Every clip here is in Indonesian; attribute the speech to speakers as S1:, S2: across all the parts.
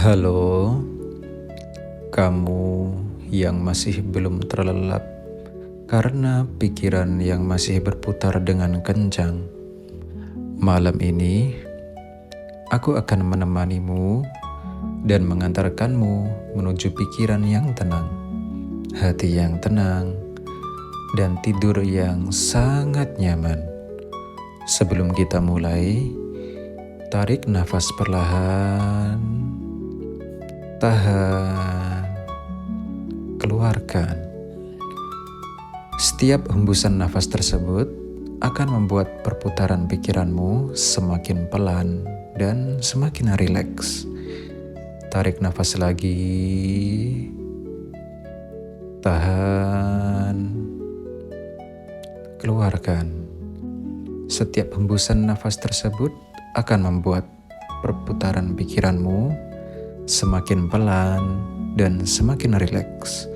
S1: Halo, kamu yang masih belum terlelap karena pikiran yang masih berputar dengan kencang. Malam ini, aku akan menemanimu dan mengantarkanmu menuju pikiran yang tenang, hati yang tenang, dan tidur yang sangat nyaman. Sebelum kita mulai, tarik nafas perlahan. Tahan, keluarkan. Setiap hembusan nafas tersebut akan membuat perputaran pikiranmu semakin pelan dan semakin rileks. Tarik nafas lagi. Tahan, keluarkan. Setiap hembusan nafas tersebut akan membuat perputaran pikiranmu semakin pelan dan semakin rileks.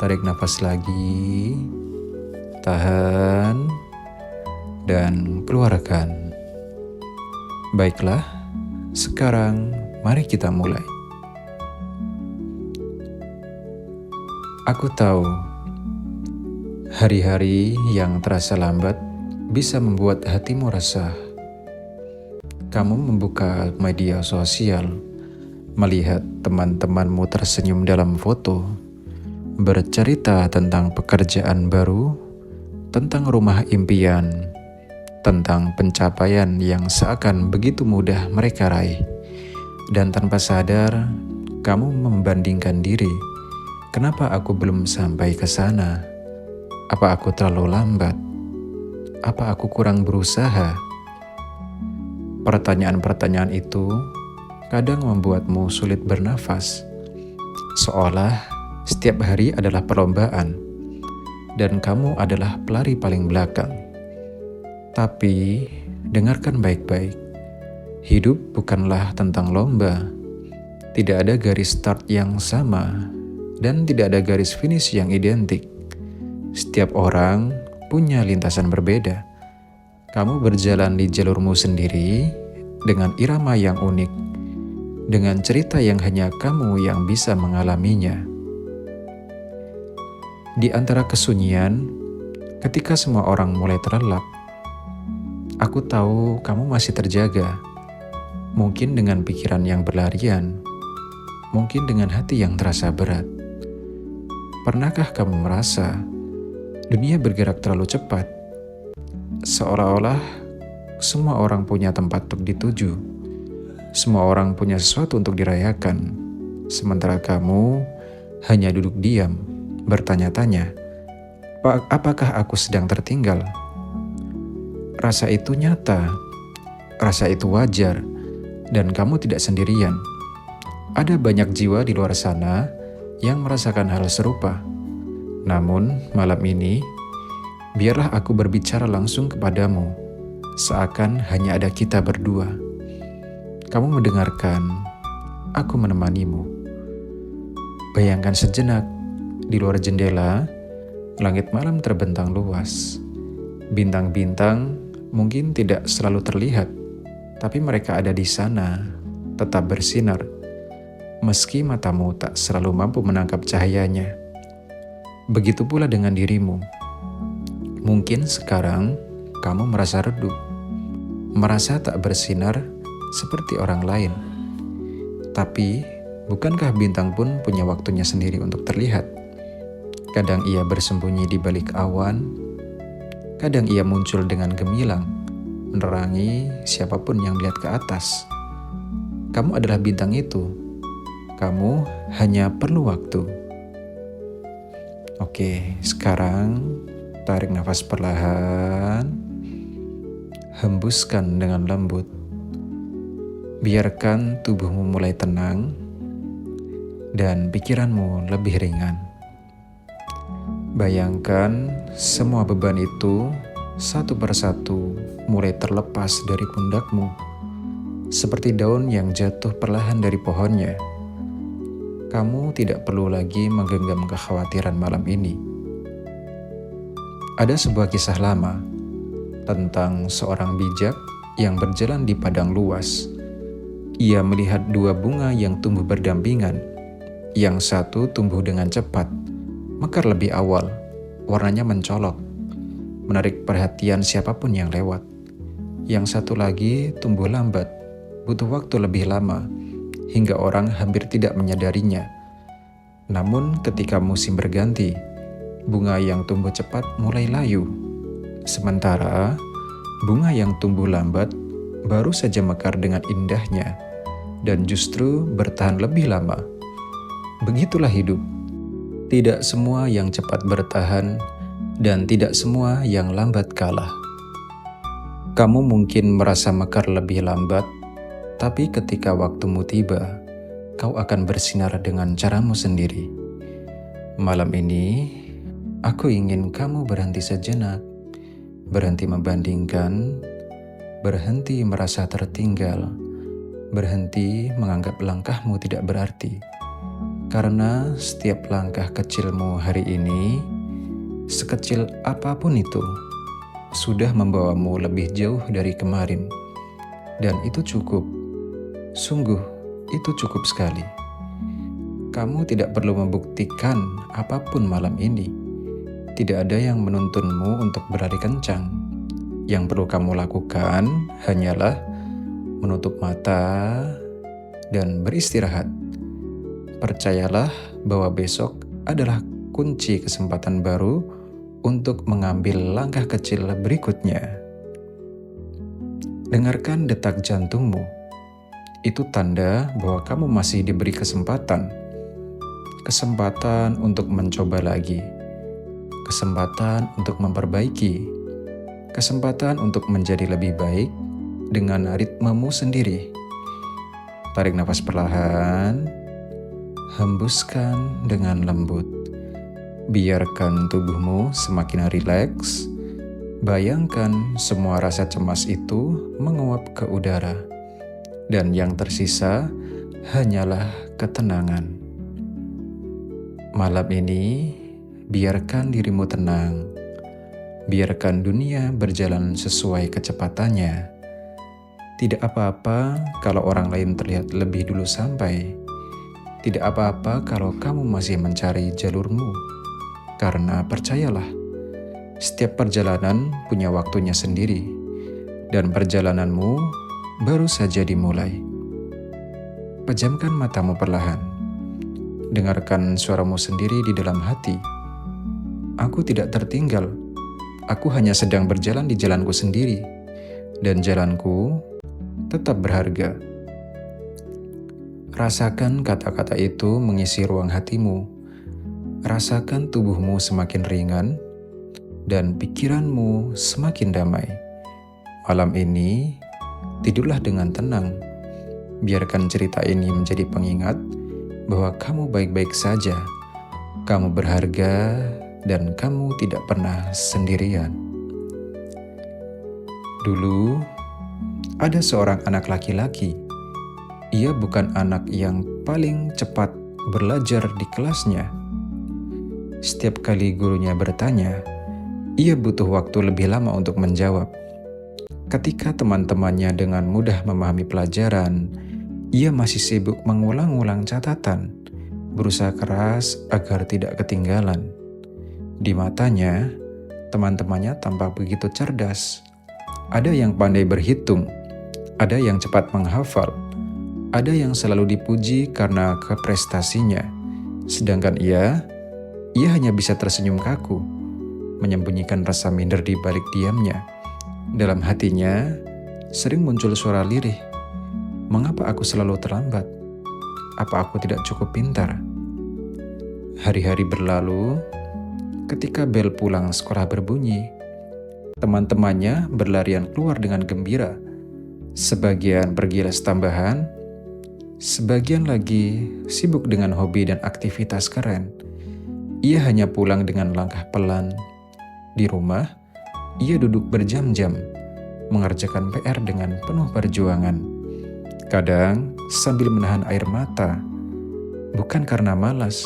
S1: Tarik nafas lagi, tahan, dan keluarkan. Baiklah, sekarang mari kita mulai. Aku tahu, hari-hari yang terasa lambat bisa membuat hatimu resah. Kamu membuka media sosial, melihat teman-temanmu tersenyum dalam foto, bercerita tentang pekerjaan baru, tentang rumah impian, tentang pencapaian yang seakan begitu mudah mereka raih. Dan tanpa sadar, kamu membandingkan diri. Kenapa aku belum sampai ke sana? Apa aku terlalu lambat? Apa aku kurang berusaha? Pertanyaan-pertanyaan itu kadang membuatmu sulit bernafas, seolah setiap hari adalah perlombaan dan kamu adalah pelari paling belakang. Tapi dengarkan baik-baik, hidup bukanlah tentang lomba. Tidak ada garis start yang sama dan tidak ada garis finish yang identik. Setiap orang punya lintasan berbeda. Kamu berjalan di jalurmu sendiri dengan irama yang unik, dengan cerita yang hanya kamu yang bisa mengalaminya. Di antara kesunyian, ketika semua orang mulai terlelap, aku tahu kamu masih terjaga. Mungkin dengan pikiran yang berlarian, mungkin dengan hati yang terasa berat. Pernahkah kamu merasa dunia bergerak terlalu cepat? Seolah-olah semua orang punya tempat untuk dituju. Semua orang punya sesuatu untuk dirayakan, sementara kamu hanya duduk diam, bertanya-tanya, apakah aku sedang tertinggal? Rasa itu nyata, rasa itu wajar, dan kamu tidak sendirian. Ada banyak jiwa di luar sana yang merasakan hal serupa. Namun, malam ini, biarlah aku berbicara langsung kepadamu, seakan hanya ada kita berdua. Kamu mendengarkan, aku menemanimu. Bayangkan sejenak, di luar jendela, langit malam terbentang luas. Bintang-bintang mungkin tidak selalu terlihat, tapi mereka ada di sana, tetap bersinar, meski matamu tak selalu mampu menangkap cahayanya. Begitu pula dengan dirimu. Mungkin sekarang kamu merasa redup, merasa tak bersinar seperti orang lain. Tapi, bukankah bintang pun punya waktunya sendiri untuk terlihat? Kadang ia bersembunyi di balik awan, kadang ia muncul dengan gemilang, menerangi siapapun yang melihat ke atas. Kamu adalah bintang itu. Kamu hanya perlu waktu. Oke, sekarang tarik nafas perlahan, hembuskan dengan lembut. Biarkan tubuhmu mulai tenang dan pikiranmu lebih ringan. Bayangkan semua beban itu satu persatu mulai terlepas dari pundakmu, seperti daun yang jatuh perlahan dari pohonnya. Kamu tidak perlu lagi menggenggam kekhawatiran malam ini. Ada sebuah kisah lama tentang seorang bijak yang berjalan di padang luas. Ia melihat dua bunga yang tumbuh berdampingan. Yang satu tumbuh dengan cepat, mekar lebih awal, warnanya mencolok, menarik perhatian siapapun yang lewat. Yang satu lagi tumbuh lambat, butuh waktu lebih lama, hingga orang hampir tidak menyadarinya. Namun ketika musim berganti, bunga yang tumbuh cepat mulai layu. Sementara bunga yang tumbuh lambat baru saja mekar dengan indahnya dan justru bertahan lebih lama. Begitulah hidup. Tidak semua yang cepat bertahan dan tidak semua yang lambat kalah. Kamu mungkin merasa mekar lebih lambat, tapi ketika waktumu tiba, kau akan bersinar dengan caramu sendiri. Malam ini, aku ingin kamu berhenti sejenak, berhenti membandingkan, berhenti merasa tertinggal, berhenti menganggap langkahmu tidak berarti. Karena setiap langkah kecilmu hari ini, sekecil apapun itu, sudah membawamu lebih jauh dari kemarin. Dan itu cukup. Sungguh, itu cukup sekali. Kamu tidak perlu membuktikan apapun malam ini. Tidak ada yang menuntunmu untuk berlari kencang. Yang perlu kamu lakukan hanyalah menutup mata dan beristirahat. Percayalah bahwa besok adalah kunci kesempatan baru untuk mengambil langkah kecil berikutnya. Dengarkan detak jantungmu. Itu tanda bahwa kamu masih diberi kesempatan. Kesempatan untuk mencoba lagi. Kesempatan untuk memperbaiki. Kesempatan untuk menjadi lebih baik dengan ritmemu sendiri. Tarik nafas perlahan. Hembuskan dengan lembut. Biarkan tubuhmu semakin rileks. Bayangkan semua rasa cemas itu menguap ke udara. Dan yang tersisa hanyalah ketenangan. Malam ini, biarkan dirimu tenang. Biarkan dunia berjalan sesuai kecepatannya. Tidak apa-apa kalau orang lain terlihat lebih dulu sampai. Tidak apa-apa kalau kamu masih mencari jalurmu, karena percayalah, setiap perjalanan punya waktunya sendiri, dan perjalananmu baru saja dimulai. Pejamkan matamu perlahan, dengarkan suaramu sendiri di dalam hati. Aku tidak tertinggal, aku hanya sedang berjalan di jalanku sendiri, dan jalanku tetap berharga. Rasakan kata-kata itu mengisi ruang hatimu. Rasakan tubuhmu semakin ringan dan pikiranmu semakin damai. Malam ini, tidurlah dengan tenang. Biarkan cerita ini menjadi pengingat bahwa kamu baik-baik saja. Kamu berharga dan kamu tidak pernah sendirian. Dulu, ada seorang anak laki-laki. Ia bukan anak yang paling cepat belajar di kelasnya. Setiap kali gurunya bertanya, ia butuh waktu lebih lama untuk menjawab. Ketika teman-temannya dengan mudah memahami pelajaran, ia masih sibuk mengulang-ulang catatan, berusaha keras agar tidak ketinggalan. Di matanya, teman-temannya tampak begitu cerdas. Ada yang pandai berhitung, ada yang cepat menghafal, ada yang selalu dipuji karena keprestasinya, sedangkan ia hanya bisa tersenyum kaku, menyembunyikan rasa minder di balik diamnya. Dalam hatinya, sering muncul suara lirih. Mengapa aku selalu terlambat? Apa aku tidak cukup pintar? Hari-hari berlalu, ketika bel pulang sekolah berbunyi, teman-temannya berlarian keluar dengan gembira. Sebagian pergi les tambahan, sebagian lagi sibuk dengan hobi dan aktivitas keren. Ia hanya pulang dengan langkah pelan. Di rumah, ia duduk berjam-jam, mengerjakan PR dengan penuh perjuangan. Kadang sambil menahan air mata, bukan karena malas,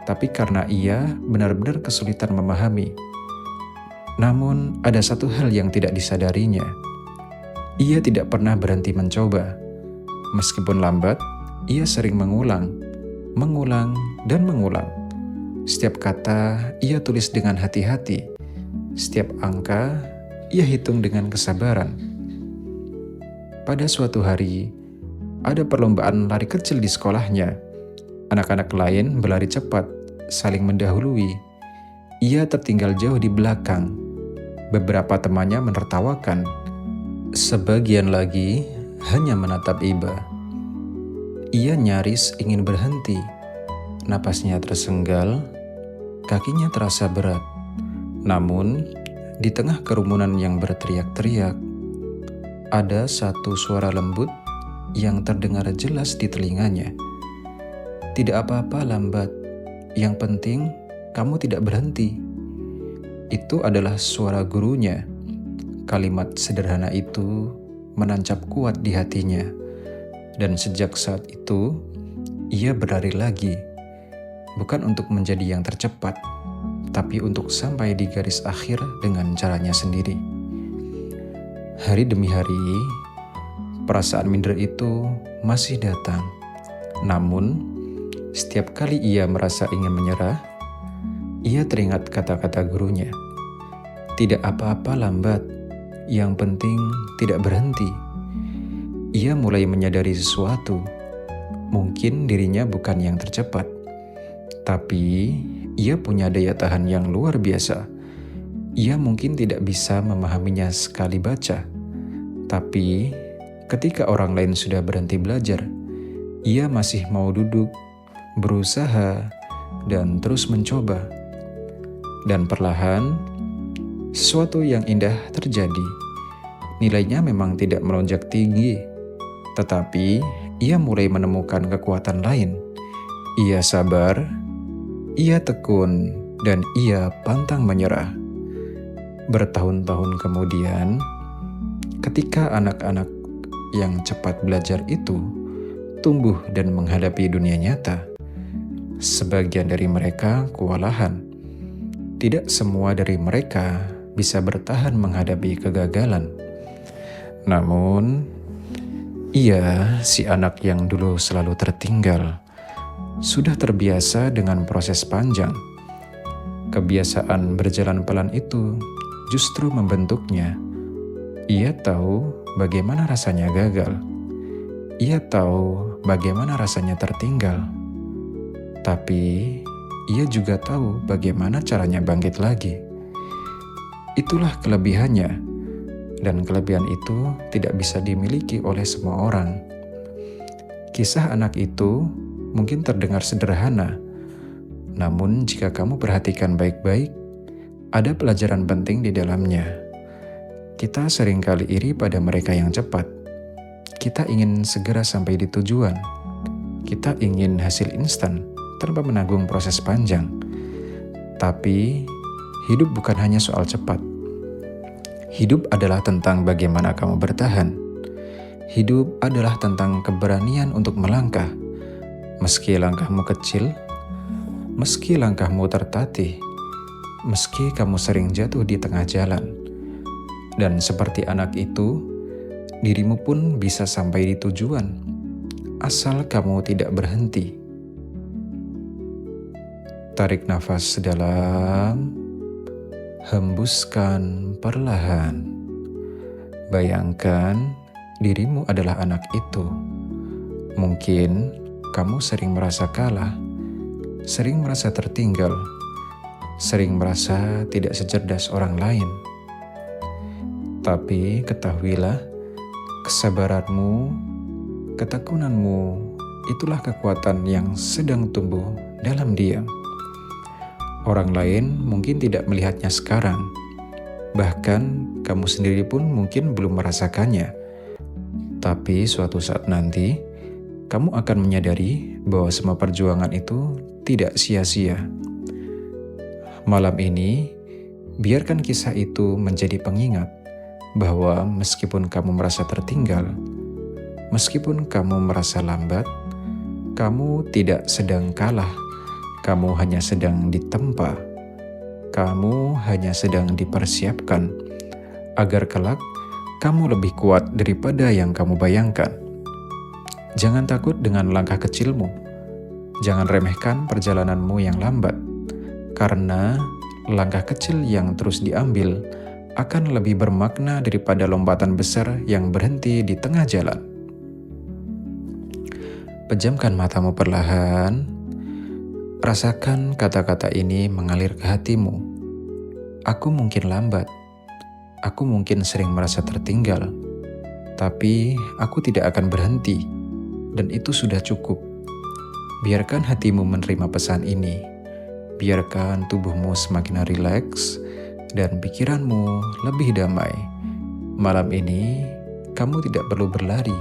S1: tapi karena ia benar-benar kesulitan memahami. Namun ada satu hal yang tidak disadarinya. Ia tidak pernah berhenti mencoba. Meskipun lambat, ia sering mengulang, dan mengulang. Setiap kata ia tulis dengan hati-hati. Setiap angka ia hitung dengan kesabaran. Pada suatu hari, ada perlombaan lari kecil di sekolahnya. Anak-anak lain berlari cepat, saling mendahului. Ia tertinggal jauh di belakang. Beberapa temannya menertawakan. Sebagian lagi hanya menatap iba. Ia nyaris ingin berhenti. Napasnya tersenggal, kakinya terasa berat. Namun, di tengah kerumunan yang berteriak-teriak, ada satu suara lembut yang terdengar jelas di telinganya. Tidak apa-apa lambat, yang penting kamu tidak berhenti. Itu adalah suara gurunya. Kalimat sederhana itu menancap kuat di hatinya. Dan sejak saat itu, ia berlari lagi. Bukan untuk menjadi yang tercepat, tapi untuk sampai di garis akhir dengan caranya sendiri. Hari demi hari, perasaan minder itu masih datang. Namun, setiap kali ia merasa ingin menyerah, ia teringat kata-kata gurunya. Tidak apa-apa lambat, yang penting tidak berhenti. Ia mulai menyadari sesuatu. Mungkin dirinya bukan yang tercepat, tapi ia punya daya tahan yang luar biasa. Ia mungkin tidak bisa memahaminya sekali baca, tapi ketika orang lain sudah berhenti belajar, ia masih mau duduk, berusaha, dan terus mencoba. Dan perlahan, sesuatu yang indah terjadi. Nilainya memang tidak melonjak tinggi, tetapi ia mulai menemukan kekuatan lain. Ia sabar, ia tekun, dan ia pantang menyerah. Bertahun-tahun kemudian, ketika anak-anak yang cepat belajar itu tumbuh dan menghadapi dunia nyata, sebagian dari mereka kewalahan. Tidak semua dari mereka bisa bertahan menghadapi kegagalan. Namun, ia, si anak yang dulu selalu tertinggal, sudah terbiasa dengan proses panjang. Kebiasaan berjalan pelan itu justru membentuknya. Ia tahu bagaimana rasanya gagal. Ia tahu bagaimana rasanya tertinggal. Tapi, ia juga tahu bagaimana caranya bangkit lagi. Itulah kelebihannya. Dan kelebihan itu tidak bisa dimiliki oleh semua orang. Kisah anak itu mungkin terdengar sederhana, namun jika kamu perhatikan baik-baik, ada pelajaran penting di dalamnya. Kita seringkali iri pada mereka yang cepat. Kita ingin segera sampai di tujuan. Kita ingin hasil instan tanpa menanggung proses panjang. Tapi, hidup bukan hanya soal cepat. Hidup adalah tentang bagaimana kamu bertahan. Hidup adalah tentang keberanian untuk melangkah. Meski langkahmu kecil, meski langkahmu tertatih, meski kamu sering jatuh di tengah jalan. Dan seperti anak itu, dirimu pun bisa sampai di tujuan, asal kamu tidak berhenti. Tarik nafas dalam. Hembuskan perlahan. Bayangkan dirimu adalah anak itu. Mungkin kamu sering merasa kalah, sering merasa tertinggal, sering merasa tidak secerdas orang lain. Tapi ketahuilah, kesabaranmu, ketekunanmu, itulah kekuatan yang sedang tumbuh dalam diam. Orang lain mungkin tidak melihatnya sekarang, bahkan kamu sendiri pun mungkin belum merasakannya. Tapi suatu saat nanti, kamu akan menyadari bahwa semua perjuangan itu tidak sia-sia. Malam ini, biarkan kisah itu menjadi pengingat bahwa meskipun kamu merasa tertinggal, meskipun kamu merasa lambat, kamu tidak sedang kalah. Kamu hanya sedang ditempa. Kamu hanya sedang dipersiapkan agar kelak kamu lebih kuat daripada yang kamu bayangkan. Jangan takut dengan langkah kecilmu. Jangan remehkan perjalananmu yang lambat, karena langkah kecil yang terus diambil akan lebih bermakna daripada lompatan besar yang berhenti di tengah jalan. Pejamkan matamu perlahan, rasakan kata-kata ini mengalir ke hatimu. Aku mungkin lambat, aku mungkin sering merasa tertinggal, tapi aku tidak akan berhenti, dan itu sudah cukup. Biarkan hatimu menerima pesan ini. Biarkan tubuhmu semakin rileks dan pikiranmu lebih damai. Malam ini, kamu tidak perlu berlari.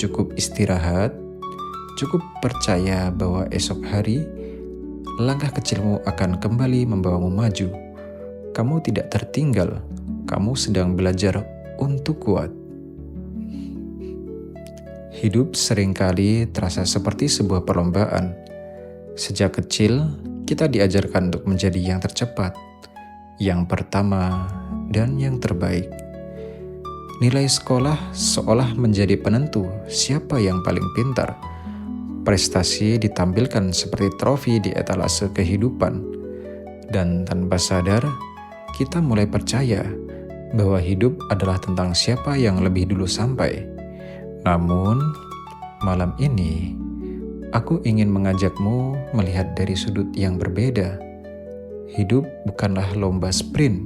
S1: Cukup istirahat, cukup percaya bahwa esok hari, langkah kecilmu akan kembali membawamu maju. Kamu tidak tertinggal, kamu sedang belajar untuk kuat. Hidup seringkali terasa seperti sebuah perlombaan. Sejak kecil, kita diajarkan untuk menjadi yang tercepat, yang pertama, dan yang terbaik. Nilai sekolah seolah menjadi penentu siapa yang paling pintar. Prestasi ditampilkan seperti trofi di etalase kehidupan. Dan tanpa sadar, kita mulai percaya bahwa hidup adalah tentang siapa yang lebih dulu sampai. Namun, malam ini, aku ingin mengajakmu melihat dari sudut yang berbeda. Hidup bukanlah lomba sprint.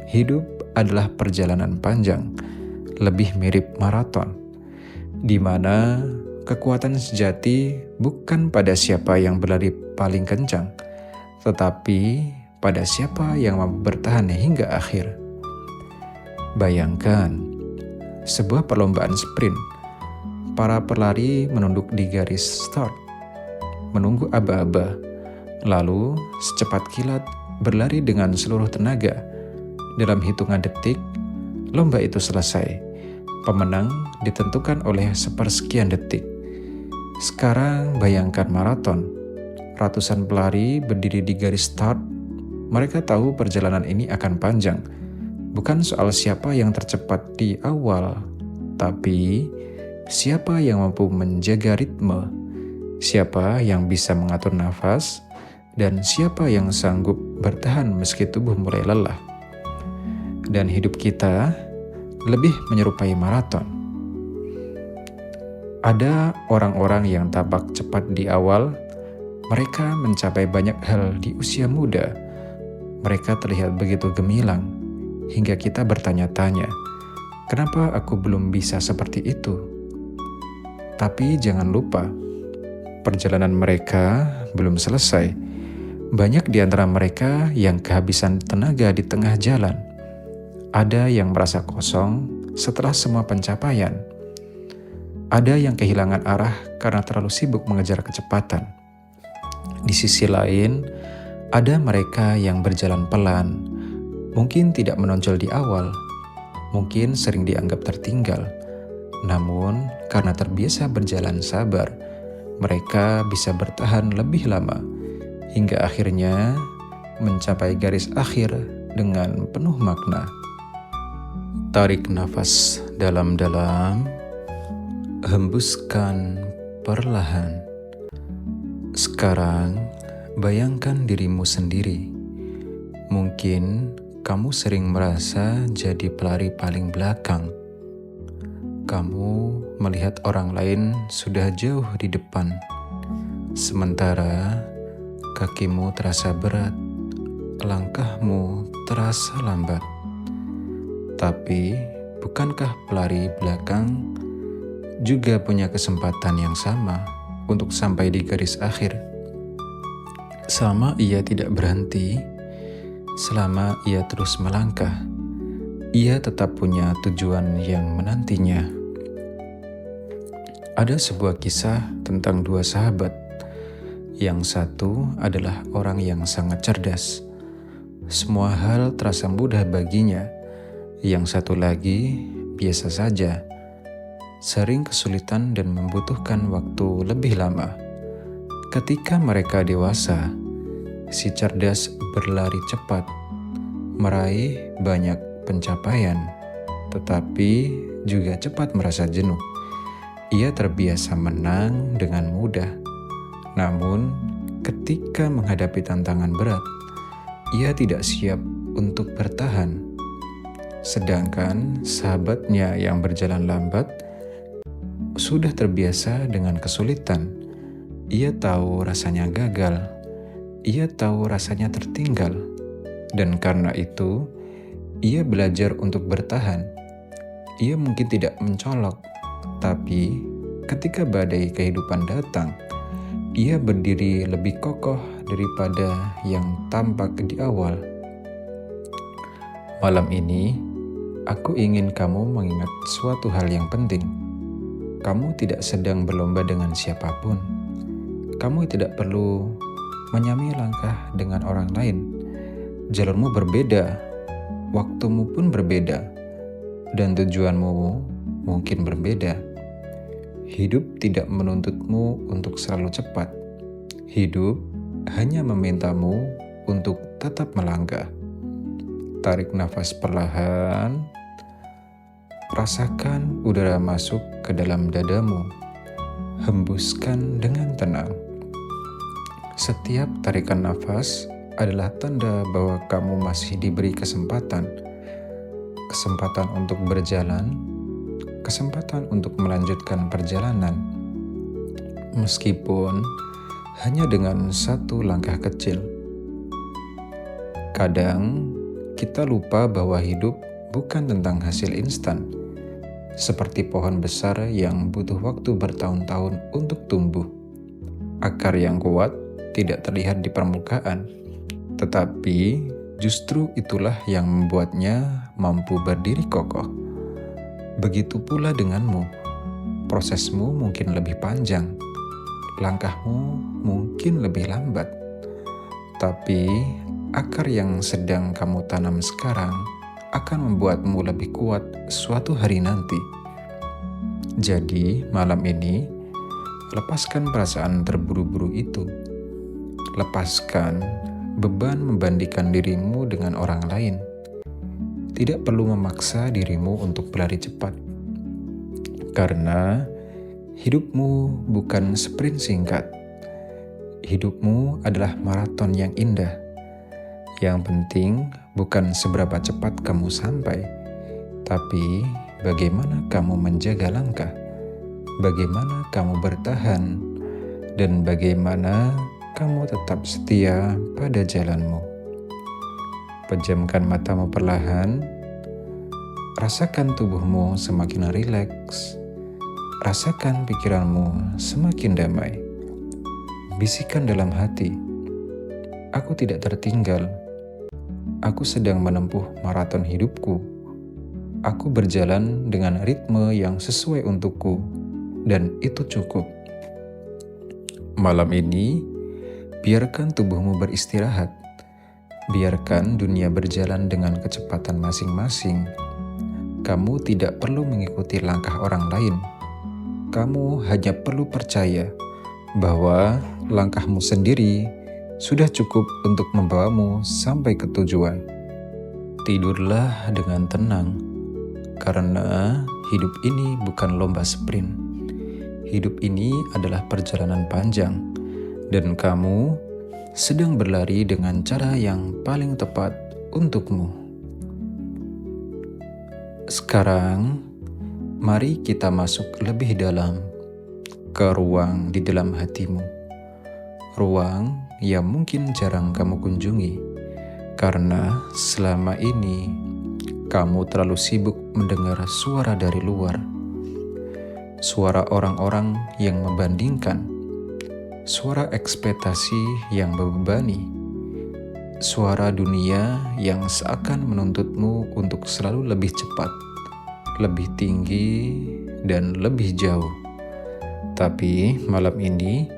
S1: Hidup adalah perjalanan panjang, lebih mirip maraton, di mana kekuatan sejati bukan pada siapa yang berlari paling kencang, tetapi pada siapa yang mampu bertahan hingga akhir. Bayangkan, sebuah perlombaan sprint. Para pelari menunduk di garis start, menunggu aba-aba, lalu secepat kilat berlari dengan seluruh tenaga. Dalam hitungan detik, lomba itu selesai. Pemenang ditentukan oleh sepersekian detik. Sekarang bayangkan maraton. Ratusan pelari berdiri di garis start. Mereka tahu perjalanan ini akan panjang. Bukan soal siapa yang tercepat di awal, tapi siapa yang mampu menjaga ritme, siapa yang bisa mengatur nafas, dan siapa yang sanggup bertahan meski tubuh mulai lelah. Dan hidup kita lebih menyerupai maraton. Ada orang-orang yang tampak cepat di awal, mereka mencapai banyak hal di usia muda. Mereka terlihat begitu gemilang, hingga kita bertanya-tanya, kenapa aku belum bisa seperti itu? Tapi jangan lupa, perjalanan mereka belum selesai. Banyak di antara mereka yang kehabisan tenaga di tengah jalan. Ada yang merasa kosong setelah semua pencapaian. Ada yang kehilangan arah karena terlalu sibuk mengejar kecepatan. Di sisi lain, ada mereka yang berjalan pelan, mungkin tidak menonjol di awal, mungkin sering dianggap tertinggal. Namun, karena terbiasa berjalan sabar, mereka bisa bertahan lebih lama, hingga akhirnya mencapai garis akhir dengan penuh makna. Tarik nafas dalam-dalam, hembuskan perlahan. Sekarang, bayangkan dirimu sendiri. Mungkin kamu sering merasa jadi pelari paling belakang. Kamu melihat orang lain sudah jauh di depan, sementara kakimu terasa berat, langkahmu terasa lambat. Tapi, bukankah pelari belakang juga punya kesempatan yang sama untuk sampai di garis akhir? Selama ia tidak berhenti, selama ia terus melangkah, ia tetap punya tujuan yang menantinya. Ada sebuah kisah tentang dua sahabat. Yang satu adalah orang yang sangat cerdas. Semua hal terasa mudah baginya. Yang satu lagi biasa saja, sering kesulitan dan membutuhkan waktu lebih lama. Ketika mereka dewasa, si cerdas berlari cepat, meraih banyak pencapaian, tetapi juga cepat merasa jenuh. Ia terbiasa menang dengan mudah. Namun, ketika menghadapi tantangan berat, ia tidak siap untuk bertahan. Sedangkan sahabatnya yang berjalan lambat sudah terbiasa dengan kesulitan. Ia tahu rasanya gagal. Ia tahu rasanya tertinggal. Dan karena itu, ia belajar untuk bertahan. Ia mungkin tidak mencolok, tapi ketika badai kehidupan datang, ia berdiri lebih kokoh daripada yang tampak di awal. Malam ini, aku ingin kamu mengingat suatu hal yang penting. Kamu tidak sedang berlomba dengan siapapun. Kamu tidak perlu menyamai langkah dengan orang lain. Jalurmu berbeda, waktumu pun berbeda, dan tujuanmu mungkin berbeda. Hidup tidak menuntutmu untuk selalu cepat. Hidup hanya memintamu untuk tetap melangkah. Tarik nafas perlahan. Rasakan udara masuk ke dalam dadamu. Hembuskan dengan tenang. Setiap tarikan nafas adalah tanda bahwa kamu masih diberi kesempatan. Kesempatan untuk berjalan, kesempatan untuk melanjutkan perjalanan. Meskipun hanya dengan satu langkah kecil. Kadang kita lupa bahwa hidup bukan tentang hasil instan. Seperti pohon besar yang butuh waktu bertahun-tahun untuk tumbuh. Akar yang kuat tidak terlihat di permukaan, tetapi justru itulah yang membuatnya mampu berdiri kokoh. Begitu pula denganmu. Prosesmu mungkin lebih panjang, langkahmu mungkin lebih lambat, tapi akar yang sedang kamu tanam sekarang akan membuatmu lebih kuat suatu hari nanti. Jadi, malam ini, lepaskan perasaan terburu-buru itu. Lepaskan beban membandingkan dirimu dengan orang lain. Tidak perlu memaksa dirimu untuk berlari cepat. Karena hidupmu bukan sprint singkat. Hidupmu adalah maraton yang indah. Yang penting bukan seberapa cepat kamu sampai, tapi bagaimana kamu menjaga langkah, bagaimana kamu bertahan, dan bagaimana kamu tetap setia pada jalanmu. Pejamkan matamu perlahan, rasakan tubuhmu semakin rileks, rasakan pikiranmu semakin damai. Bisikan dalam hati, aku tidak tertinggal. Aku sedang menempuh maraton hidupku. Aku berjalan dengan ritme yang sesuai untukku, dan itu cukup. Malam ini, biarkan tubuhmu beristirahat. Biarkan dunia berjalan dengan kecepatan masing-masing. Kamu tidak perlu mengikuti langkah orang lain. Kamu hanya perlu percaya bahwa langkahmu sendiri sudah cukup untuk membawamu sampai ke tujuan. Tidurlah dengan tenang, karena hidup ini bukan lomba sprint. Hidup ini adalah perjalanan panjang, dan kamu sedang berlari dengan cara yang paling tepat untukmu. Sekarang, mari kita masuk lebih dalam ke ruang di dalam hatimu. Ruang yang mungkin jarang kamu kunjungi, karena selama ini kamu terlalu sibuk mendengar suara dari luar. Suara orang-orang yang membandingkan, suara ekspektasi yang membebani, suara dunia yang seakan menuntutmu untuk selalu lebih cepat, lebih tinggi, dan lebih jauh. Tapi malam ini,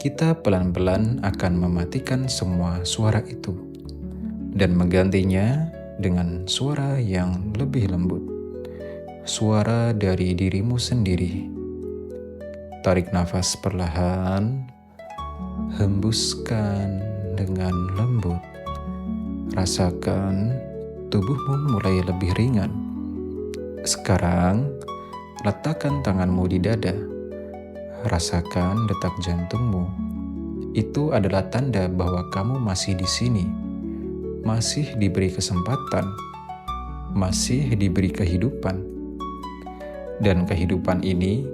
S1: kita pelan-pelan akan mematikan semua suara itu dan menggantinya dengan suara yang lebih lembut. Suara dari dirimu sendiri. Tarik nafas perlahan, hembuskan dengan lembut. Rasakan tubuhmu mulai lebih ringan. Sekarang, Letakkan tanganmu di dada. Rasakan detak jantungmu. Itu adalah tanda bahwa kamu masih di sini. Masih diberi kesempatan. Masih diberi kehidupan. Dan kehidupan ini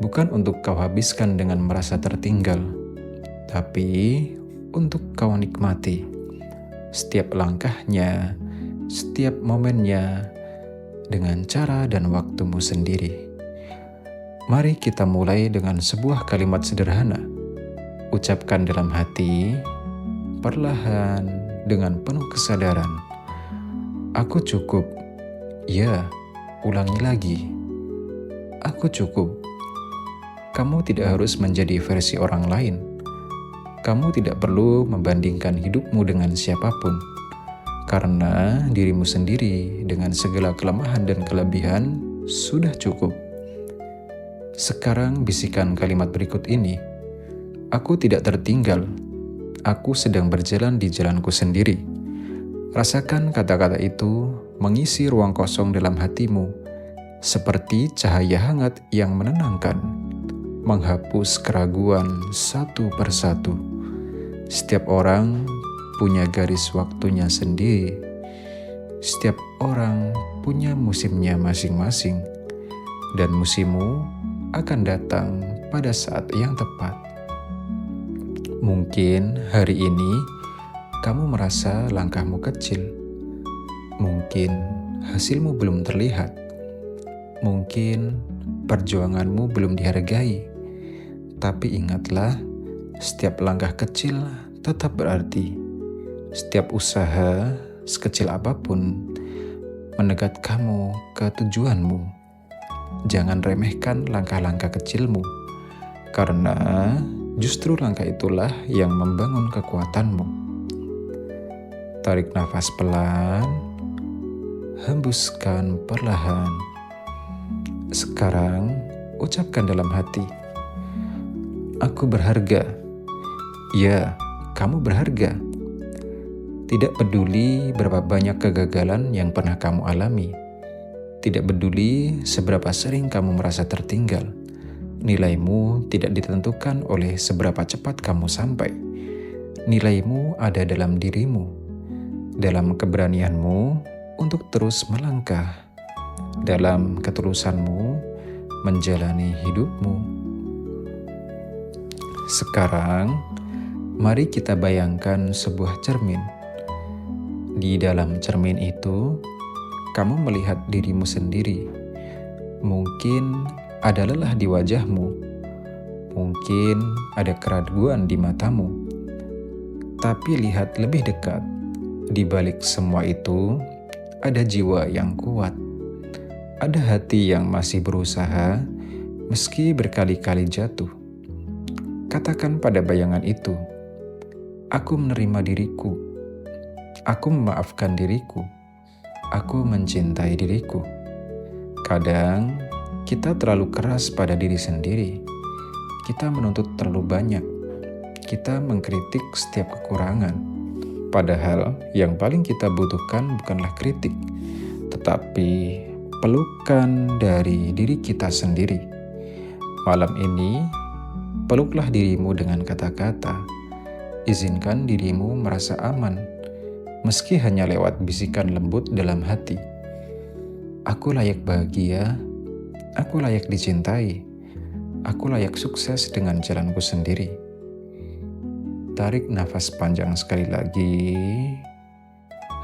S1: bukan untuk kau habiskan dengan merasa tertinggal, tapi untuk kau nikmati setiap langkahnya, setiap momennya, dengan cara dan waktumu sendiri. Mari kita mulai dengan sebuah kalimat sederhana. Ucapkan dalam hati, perlahan, dengan penuh kesadaran. Aku cukup. Ya, ulangi lagi. Aku cukup. Kamu tidak harus menjadi versi orang lain. Kamu tidak perlu membandingkan hidupmu dengan siapapun. Karena dirimu sendiri dengan segala kelemahan dan kelebihan sudah cukup. Sekarang bisikan kalimat berikut ini. Aku tidak tertinggal. Aku sedang berjalan di jalanku sendiri. Rasakan kata-kata itu mengisi ruang kosong dalam hatimu, seperti cahaya hangat yang menenangkan, menghapus keraguan satu persatu. Setiap orang punya garis waktunya sendiri. Setiap orang punya musimnya masing-masing, dan musimmu akan datang pada saat yang tepat. Mungkin hari ini kamu merasa langkahmu kecil. Mungkin hasilmu belum terlihat. Mungkin perjuanganmu belum dihargai. Tapi ingatlah, setiap langkah kecil tetap berarti. Setiap usaha, sekecil apapun, mendekat kamu ke tujuanmu. Jangan remehkan langkah-langkah kecilmu, karena justru langkah itulah yang membangun kekuatanmu. Tarik nafas pelan, hembuskan perlahan. Sekarang, ucapkan dalam hati, aku berharga. Ya, kamu berharga. Tidak peduli berapa banyak kegagalan yang pernah kamu alami. Tidak peduli seberapa sering kamu merasa tertinggal. Nilaimu tidak ditentukan oleh seberapa cepat kamu sampai. Nilaimu ada dalam dirimu, dalam keberanianmu untuk terus melangkah, dalam ketulusanmu menjalani hidupmu. Sekarang, mari kita bayangkan sebuah cermin. Di dalam cermin itu, kamu melihat dirimu sendiri. Mungkin ada lelah di wajahmu. Mungkin ada keraguan di matamu. Tapi lihat lebih dekat. Di balik semua itu, ada jiwa yang kuat. Ada hati yang masih berusaha meski berkali-kali jatuh. Katakan pada bayangan itu, aku menerima diriku. Aku memaafkan diriku. Aku mencintai diriku. Kadang kita terlalu keras pada diri sendiri. Kita menuntut terlalu banyak. Kita mengkritik setiap kekurangan. Padahal yang paling kita butuhkan bukanlah kritik, tetapi pelukan dari diri kita sendiri. Malam ini, peluklah dirimu dengan kata-kata. Izinkan dirimu merasa aman, meski hanya lewat bisikan lembut dalam hati. Aku layak bahagia, aku layak dicintai, aku layak sukses dengan jalanku sendiri. Tarik nafas panjang sekali lagi,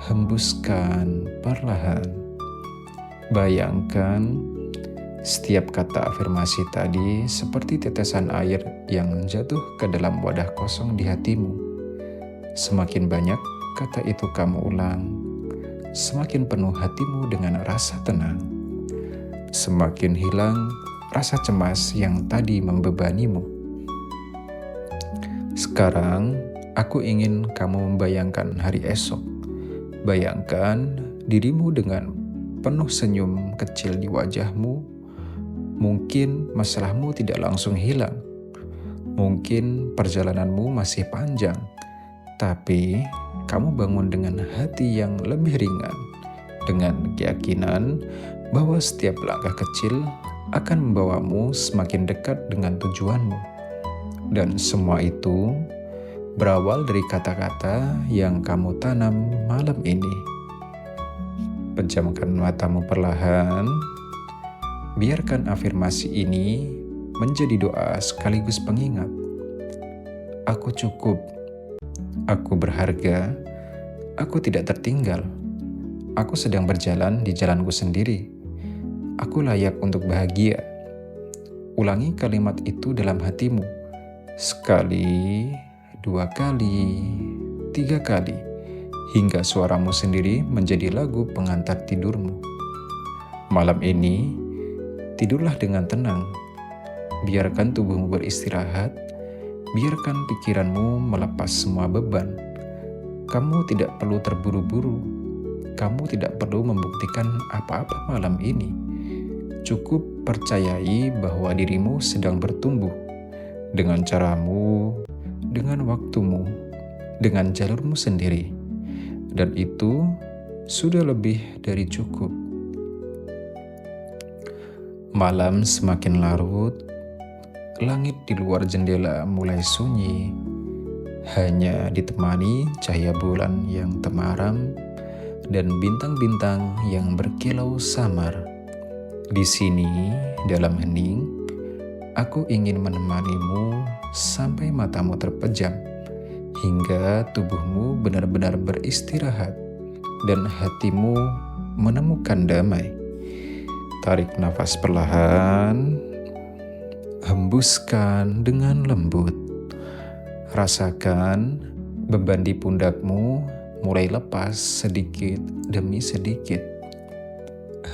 S1: hembuskan perlahan. Bayangkan setiap kata afirmasi tadi seperti tetesan air yang jatuh ke dalam wadah kosong di hatimu. Semakin banyak kata itu kamu ulang, semakin penuh hatimu dengan rasa tenang. Semakin hilang rasa cemas yang tadi membebanimu. Sekarang, aku ingin kamu membayangkan hari esok. Bayangkan dirimu dengan penuh senyum kecil di wajahmu. Mungkin masalahmu tidak langsung hilang. Mungkin perjalananmu masih panjang. Tapi kamu bangun dengan hati yang lebih ringan, dengan keyakinan bahwa setiap langkah kecil akan membawamu semakin dekat dengan tujuanmu. Dan semua itu berawal dari kata-kata yang kamu tanam malam ini. Pejamkan matamu perlahan, biarkan afirmasi ini menjadi doa sekaligus pengingat. Aku cukup, aku berharga, aku tidak tertinggal. Aku sedang berjalan di jalanku sendiri. Aku layak untuk bahagia. Ulangi kalimat itu dalam hatimu. Sekali, 2 kali, 3 kali, hingga suaramu sendiri menjadi lagu pengantar tidurmu. Malam ini, tidurlah dengan tenang. Biarkan tubuhmu beristirahat, biarkan pikiranmu melepas semua beban. Kamu tidak perlu terburu-buru, kamu tidak perlu membuktikan apa-apa malam ini. Cukup percayai bahwa dirimu sedang bertumbuh dengan caramu, dengan waktumu, dengan jalurmu sendiri. Dan itu sudah lebih dari cukup. Malam semakin larut, langit di luar jendela mulai sunyi, hanya ditemani cahaya bulan yang temaram dan bintang-bintang yang berkilau samar. Di sini, dalam hening, aku ingin menemanimu sampai matamu terpejam, hingga tubuhmu benar-benar beristirahat dan hatimu menemukan damai. Tarik nafas perlahan, hembuskan dengan lembut. Rasakan beban di pundakmu mulai lepas sedikit demi sedikit.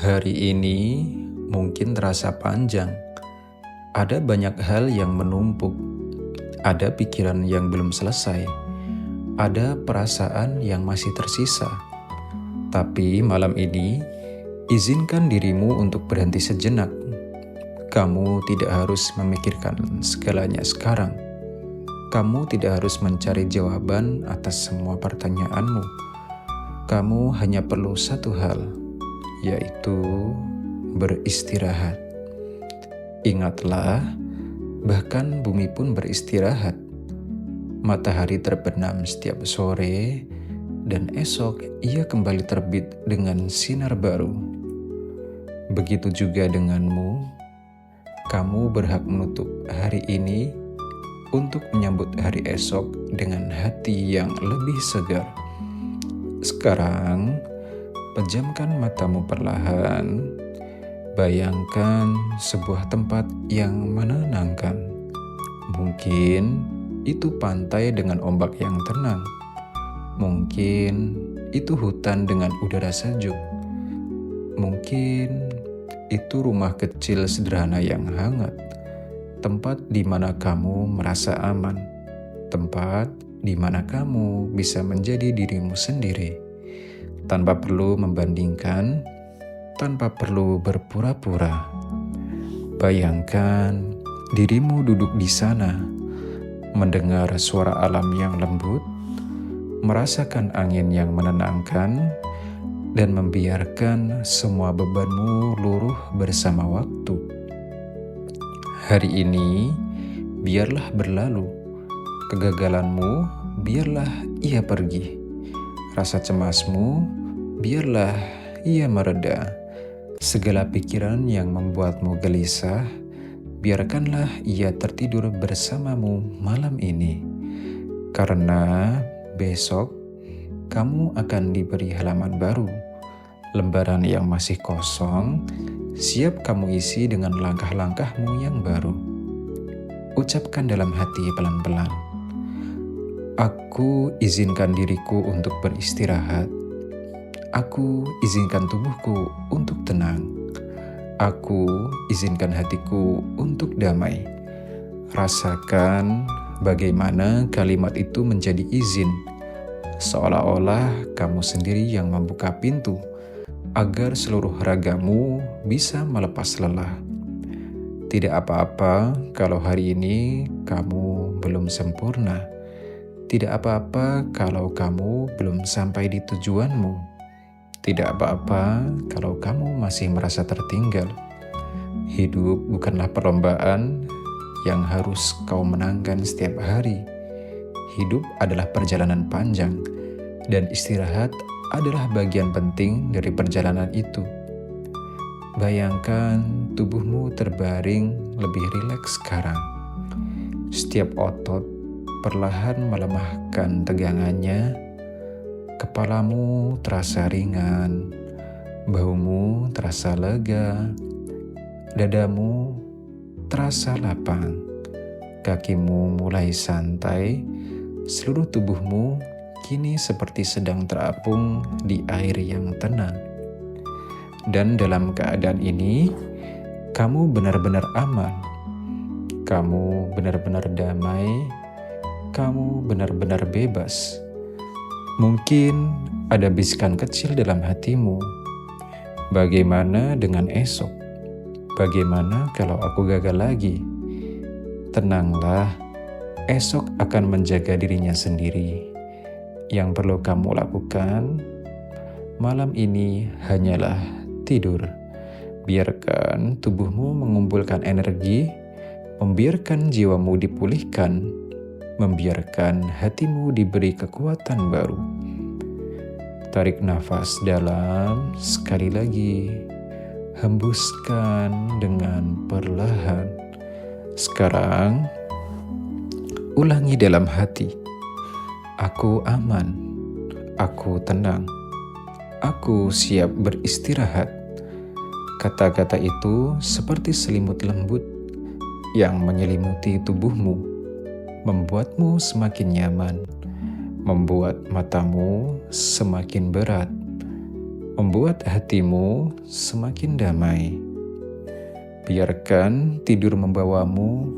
S1: Hari ini mungkin terasa panjang. Ada banyak hal yang menumpuk. Ada pikiran yang belum selesai. Ada perasaan yang masih tersisa. Tapi malam ini, izinkan dirimu untuk berhenti sejenak. Kamu tidak harus memikirkan segalanya sekarang. Kamu tidak harus mencari jawaban atas semua pertanyaanmu. Kamu hanya perlu satu hal, yaitu beristirahat. Ingatlah, bahkan bumi pun beristirahat. Matahari terbenam setiap sore, dan esok ia kembali terbit dengan sinar baru. Begitu juga denganmu, kamu berhak menutup hari ini untuk menyambut hari esok dengan hati yang lebih segar. Sekarang, pejamkan matamu perlahan. Bayangkan sebuah tempat yang menenangkan. Mungkin itu pantai dengan ombak yang tenang. Mungkin itu hutan dengan udara sejuk. Mungkin itu rumah kecil sederhana yang hangat. Tempat di mana kamu merasa aman. Tempat di mana kamu bisa menjadi dirimu sendiri. Tanpa perlu membandingkan, tanpa perlu berpura-pura. Bayangkan dirimu duduk di sana, mendengar suara alam yang lembut, merasakan angin yang menenangkan, dan membiarkan semua bebanmu luruh bersama waktu. Hari ini, biarlah berlalu. Kegagalanmu, biarlah ia pergi. Rasa cemasmu, biarlah ia mereda. Segala pikiran yang membuatmu gelisah, biarkanlah ia tertidur bersamamu malam ini. Karena besok, kamu akan diberi halaman baru. Lembaran yang masih kosong, siap kamu isi dengan langkah-langkahmu yang baru. Ucapkan dalam hati pelan-pelan. Aku izinkan diriku untuk beristirahat. Aku izinkan tubuhku untuk tenang. Aku izinkan hatiku untuk damai. Rasakan bagaimana kalimat itu menjadi izin, seolah-olah kamu sendiri yang membuka pintu agar seluruh ragamu bisa melepas lelah. Tidak apa-apa kalau hari ini kamu belum sempurna. Tidak apa-apa kalau kamu belum sampai di tujuanmu. Tidak apa-apa kalau kamu masih merasa tertinggal. Hidup bukanlah perlombaan yang harus kau menangkan setiap hari. Hidup adalah perjalanan panjang, dan istirahat adalah bagian penting dari perjalanan itu. Bayangkan tubuhmu terbaring lebih rileks sekarang. Setiap otot perlahan melemahkan tegangannya. Kepalamu terasa ringan, bahumu terasa lega, dadamu terasa lapang, kakimu mulai santai, seluruh tubuhmu kini seperti sedang terapung di air yang tenang. Dan dalam keadaan ini, kamu benar-benar aman, kamu benar-benar damai, kamu benar-benar bebas. Mungkin ada bisikan kecil dalam hatimu. Bagaimana dengan esok? Bagaimana kalau aku gagal lagi? Tenanglah, esok akan menjaga dirinya sendiri. Yang perlu kamu lakukan malam ini hanyalah tidur. Biarkan tubuhmu mengumpulkan energi, membiarkan jiwamu dipulihkan, membiarkan hatimu diberi kekuatan baru. Tarik nafas dalam sekali lagi, hembuskan dengan perlahan. Sekarang, ulangi dalam hati. Aku aman, aku tenang, aku siap beristirahat. Kata-kata itu seperti selimut lembut yang menyelimuti tubuhmu, membuatmu semakin nyaman, membuat matamu semakin berat, membuat hatimu semakin damai. Biarkan tidur membawamu,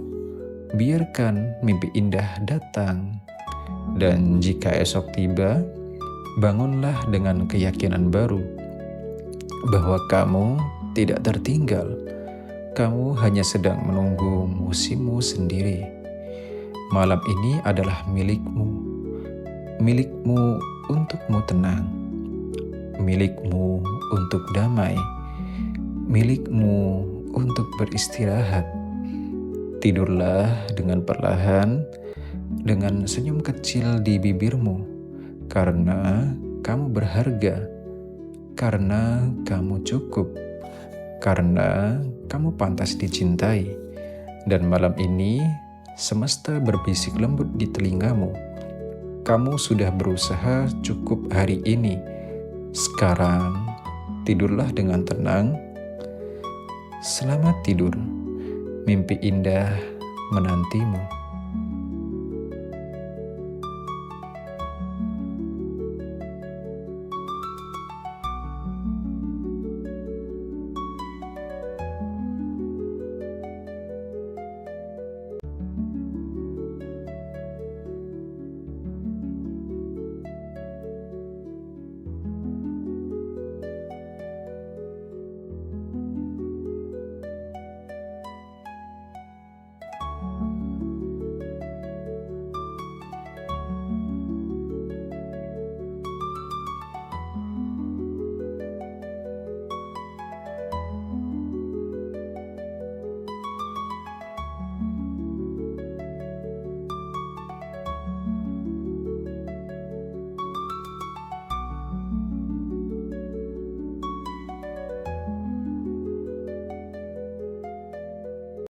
S1: biarkan mimpi indah datang. Dan jika esok tiba, bangunlah dengan keyakinan baru bahwa kamu tidak tertinggal. Kamu hanya sedang menunggu musimmu sendiri. Malam ini adalah milikmu. Milikmu untukmu tenang. Milikmu untuk damai. Milikmu untuk beristirahat. Tidurlah dengan perlahan, dengan senyum kecil di bibirmu, karena kamu berharga, karena kamu cukup, karena kamu pantas dicintai. Dan malam ini, semesta berbisik lembut di telingamu. Kamu sudah berusaha cukup hari ini. Sekarang, tidurlah dengan tenang. Selamat tidur. Mimpi indah menantimu.